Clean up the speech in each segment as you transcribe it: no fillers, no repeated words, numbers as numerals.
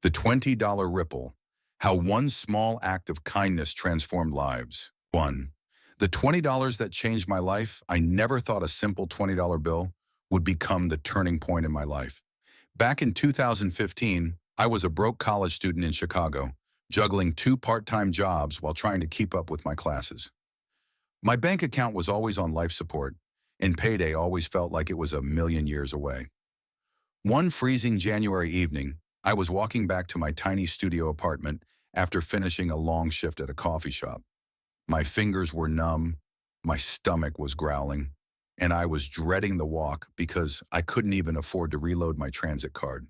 The $20 ripple. How one small act of kindness transformed lives. 1. The $20 that changed my life. I never thought a simple $20 bill would become the turning point in my life. Back in 2015, I was a broke college student in Chicago, juggling two part-time jobs while trying to keep up with my classes. My bank account was always on life support, and payday always felt like it was a million years away. One freezing January evening, I was walking back to my tiny studio apartment after finishing a long shift at a coffee shop. My fingers were numb, my stomach was growling, and I was dreading the walk because I couldn't even afford to reload my transit card.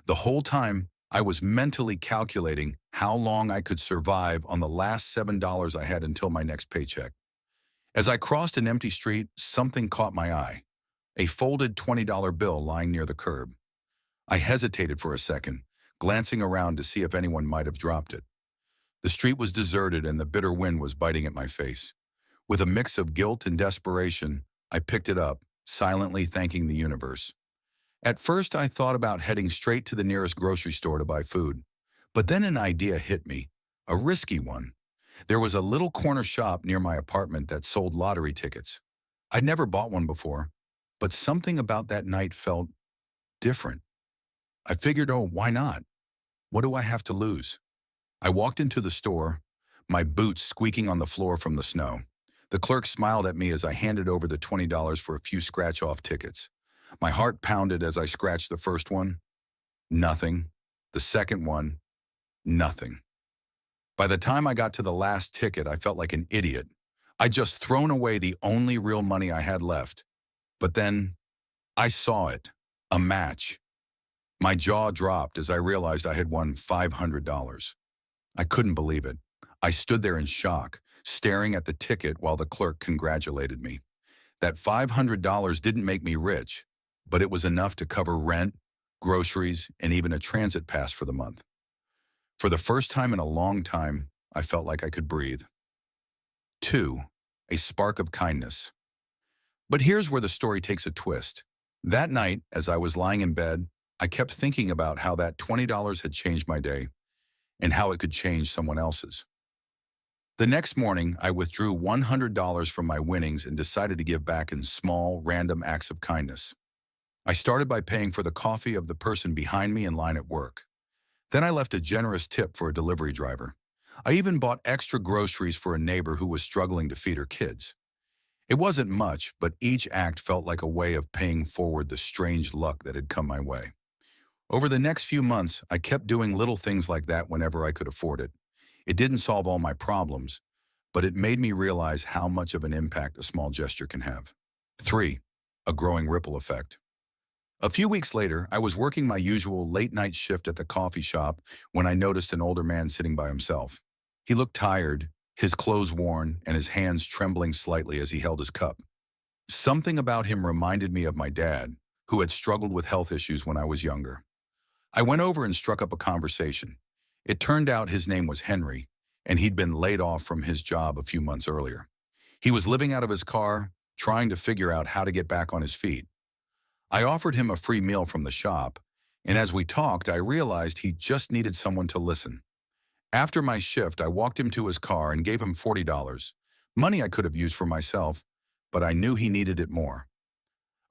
The whole time, I was mentally calculating how long I could survive on the last $7 I had until my next paycheck. As I crossed an empty street, something caught my eye. A folded $20 bill lying near the curb. I hesitated for a second, glancing around to see if anyone might have dropped it. The street was deserted and the bitter wind was biting at my face. With a mix of guilt and desperation, I picked it up, silently thanking the universe. At first, I thought about heading straight to the nearest grocery store to buy food. But then an idea hit me, a risky one. There was a little corner shop near my apartment that sold lottery tickets. I'd never bought one before, but something about that night felt different. I figured, oh, why not? What do I have to lose? I walked into the store, my boots squeaking on the floor from the snow. The clerk smiled at me as I handed over the $20 for a few scratch-off tickets. My heart pounded as I scratched the first one. Nothing. The second one. Nothing. By the time I got to the last ticket, I felt like an idiot. I'd just thrown away the only real money I had left. But then, I saw it. A match. My jaw dropped as I realized I had won $500. I couldn't believe it. I stood there in shock, staring at the ticket while the clerk congratulated me. That $500 didn't make me rich, but it was enough to cover rent, groceries, and even a transit pass for the month. For the first time in a long time, I felt like I could breathe. 2. A spark of kindness. But here's where the story takes a twist. That night, as I was lying in bed, I kept thinking about how that $20 had changed my day and how it could change someone else's. The next morning, I withdrew $100 from my winnings and decided to give back in small, random acts of kindness. I started by paying for the coffee of the person behind me in line at work. Then I left a generous tip for a delivery driver. I even bought extra groceries for a neighbor who was struggling to feed her kids. It wasn't much, but each act felt like a way of paying forward the strange luck that had come my way. Over the next few months, I kept doing little things like that whenever I could afford it. It didn't solve all my problems, but it made me realize how much of an impact a small gesture can have. 3. A growing ripple effect. A few weeks later, I was working my usual late-night shift at the coffee shop when I noticed an older man sitting by himself. He looked tired, his clothes worn, and his hands trembling slightly as he held his cup. Something about him reminded me of my dad, who had struggled with health issues when I was younger. I went over and struck up a conversation. It turned out his name was Henry, and he'd been laid off from his job a few months earlier. He was living out of his car, trying to figure out how to get back on his feet. I offered him a free meal from the shop, and as we talked, I realized he just needed someone to listen. After my shift, I walked him to his car and gave him $40, money I could have used for myself, but I knew he needed it more.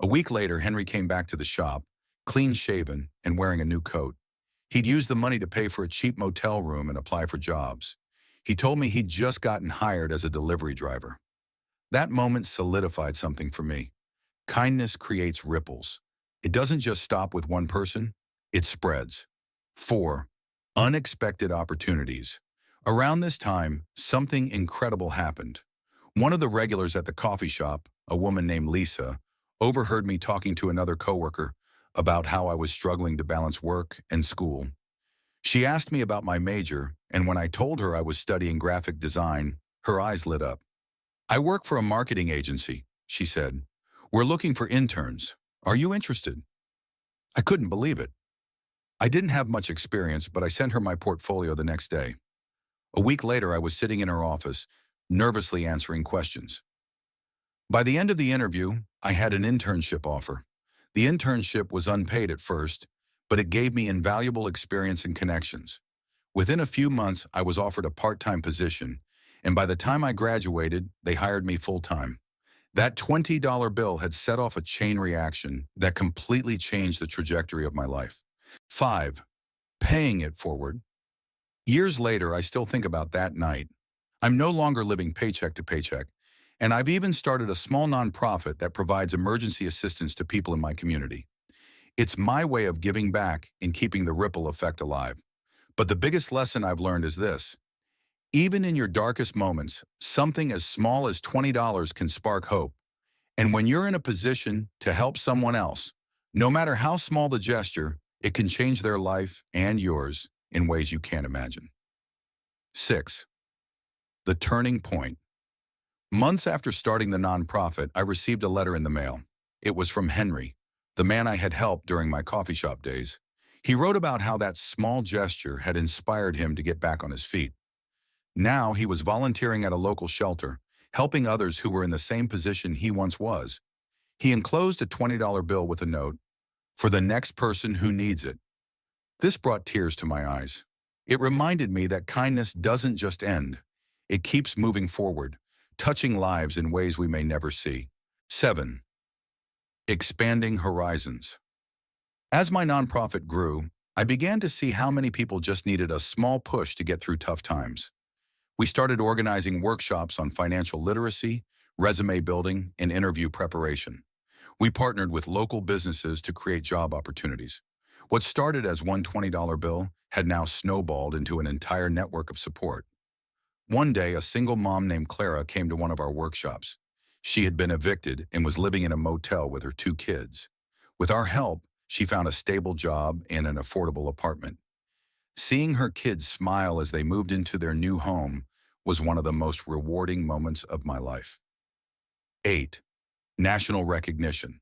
A week later, Henry came back to the shop, clean-shaven and wearing a new coat. He'd used the money to pay for a cheap motel room and apply for jobs. He told me he'd just gotten hired as a delivery driver. That moment solidified something for me. Kindness creates ripples. It doesn't just stop with one person, it spreads. 4. Unexpected opportunities. Around this time, something incredible happened. One of the regulars at the coffee shop, a woman named Lisa, overheard me talking to another coworker about how I was struggling to balance work and school. She asked me about my major, and when I told her I was studying graphic design, her eyes lit up. "I work for a marketing agency," she said. "We're looking for interns. Are you interested?" I couldn't believe it. I didn't have much experience, but I sent her my portfolio the next day. A week later, I was sitting in her office, nervously answering questions. By the end of the interview, I had an internship offer. The internship was unpaid at first, but it gave me invaluable experience and connections. Within a few months, I was offered a part-time position, and by the time I graduated, they hired me full-time. That $20 bill had set off a chain reaction that completely changed the trajectory of my life. 5. Paying it forward. Years later, I still think about that night. I'm no longer living paycheck to paycheck, and I've even started a small nonprofit that provides emergency assistance to people in my community. It's my way of giving back and keeping the ripple effect alive. But the biggest lesson I've learned is this. Even in your darkest moments, something as small as $20 can spark hope. And when you're in a position to help someone else, no matter how small the gesture, it can change their life and yours in ways you can't imagine. 6. The turning point. Months after starting the nonprofit, I received a letter in the mail. It was from Henry, the man I had helped during my coffee shop days. He wrote about how that small gesture had inspired him to get back on his feet. Now he was volunteering at a local shelter, helping others who were in the same position he once was. He enclosed a $20 bill with a note, "For the next person who needs it." This brought tears to my eyes. It reminded me that kindness doesn't just end. It keeps moving forward, touching lives in ways we may never see. 7. Expanding horizons. As my nonprofit grew, I began to see how many people just needed a small push to get through tough times. We started organizing workshops on financial literacy, resume building, and interview preparation. We partnered with local businesses to create job opportunities. What started as one $20 bill had now snowballed into an entire network of support. One day, a single mom named Clara came to one of our workshops. She had been evicted and was living in a motel with her 2 kids. With our help, she found a stable job and an affordable apartment. Seeing her kids smile as they moved into their new home was one of the most rewarding moments of my life. 8. National recognition.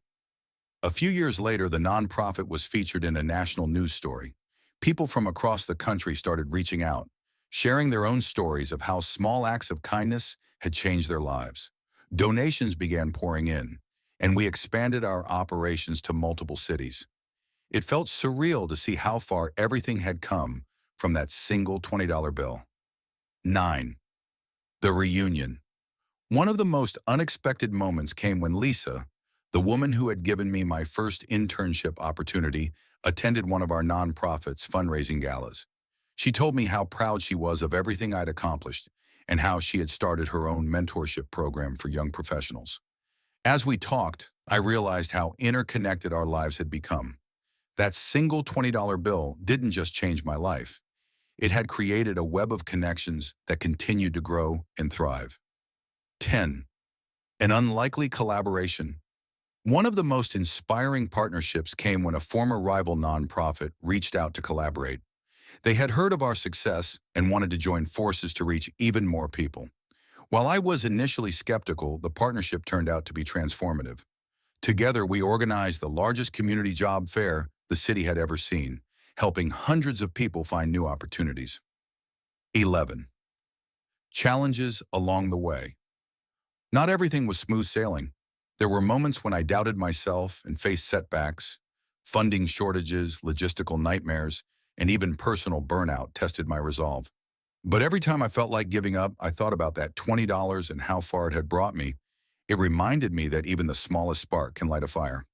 A few years later, the nonprofit was featured in a national news story. People from across the country started reaching out, sharing their own stories of how small acts of kindness had changed their lives. Donations began pouring in, and we expanded our operations to multiple cities. It felt surreal to see how far everything had come from that single $20 bill. 9. The reunion. One of the most unexpected moments came when Lisa, the woman who had given me my first internship opportunity, attended one of our nonprofit's fundraising galas. She told me how proud she was of everything I'd accomplished and how she had started her own mentorship program for young professionals. As we talked, I realized how interconnected our lives had become. That single $20 bill didn't just change my life. It had created a web of connections that continued to grow and thrive. 10. An unlikely collaboration. One of the most inspiring partnerships came when a former rival nonprofit reached out to collaborate. They had heard of our success and wanted to join forces to reach even more people. While I was initially skeptical, the partnership turned out to be transformative. Together, we organized the largest community job fair the city had ever seen, helping hundreds of people find new opportunities. 11. Challenges along the way. Not everything was smooth sailing. There were moments when I doubted myself and faced setbacks. Funding shortages, logistical nightmares, and even personal burnout tested my resolve. But every time I felt like giving up, I thought about that $20 and how far it had brought me. It reminded me that even the smallest spark can light a fire.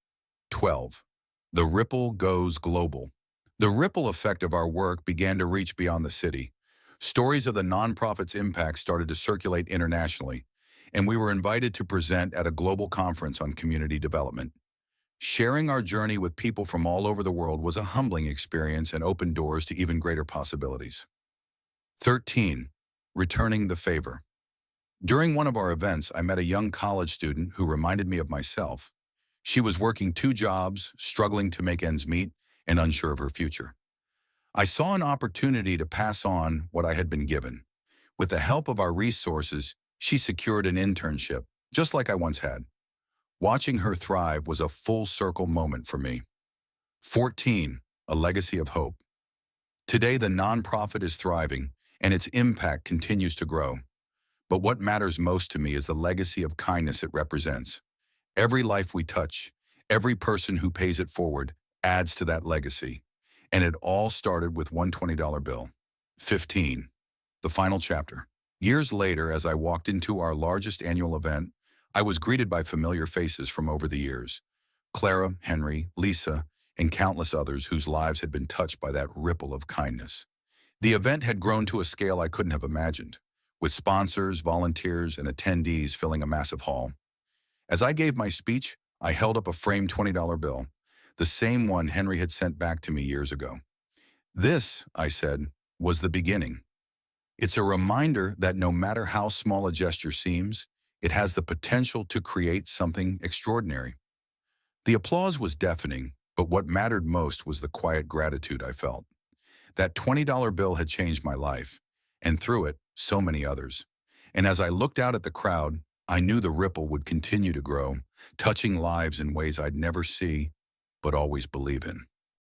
12. The ripple goes global. The ripple effect of our work began to reach beyond the city. Stories of the nonprofit's impact started to circulate internationally, and we were invited to present at a global conference on community development. Sharing our journey with people from all over the world was a humbling experience and opened doors to even greater possibilities. 13. Returning the favor. During one of our events, I met a young college student who reminded me of myself. She was working 2 jobs, struggling to make ends meet, and unsure of her future. I saw an opportunity to pass on what I had been given. With the help of our resources, she secured an internship, just like I once had. Watching her thrive was a full-circle moment for me. 14. A legacy of hope. Today, the nonprofit is thriving, and its impact continues to grow. But what matters most to me is the legacy of kindness it represents. Every life we touch, every person who pays it forward, adds to that legacy. And it all started with one $20 bill. 15. The final chapter. Years later, as I walked into our largest annual event, I was greeted by familiar faces from over the years. Clara, Henry, Lisa, and countless others whose lives had been touched by that ripple of kindness. The event had grown to a scale I couldn't have imagined, with sponsors, volunteers, and attendees filling a massive hall. As I gave my speech, I held up a framed $20 bill, the same one Henry had sent back to me years ago. This, I said, was the beginning. It's a reminder that no matter how small a gesture seems, it has the potential to create something extraordinary. The applause was deafening, but what mattered most was the quiet gratitude I felt. That $20 bill had changed my life, and through it, so many others. And as I looked out at the crowd, I knew the ripple would continue to grow, touching lives in ways I'd never see, but always believe in.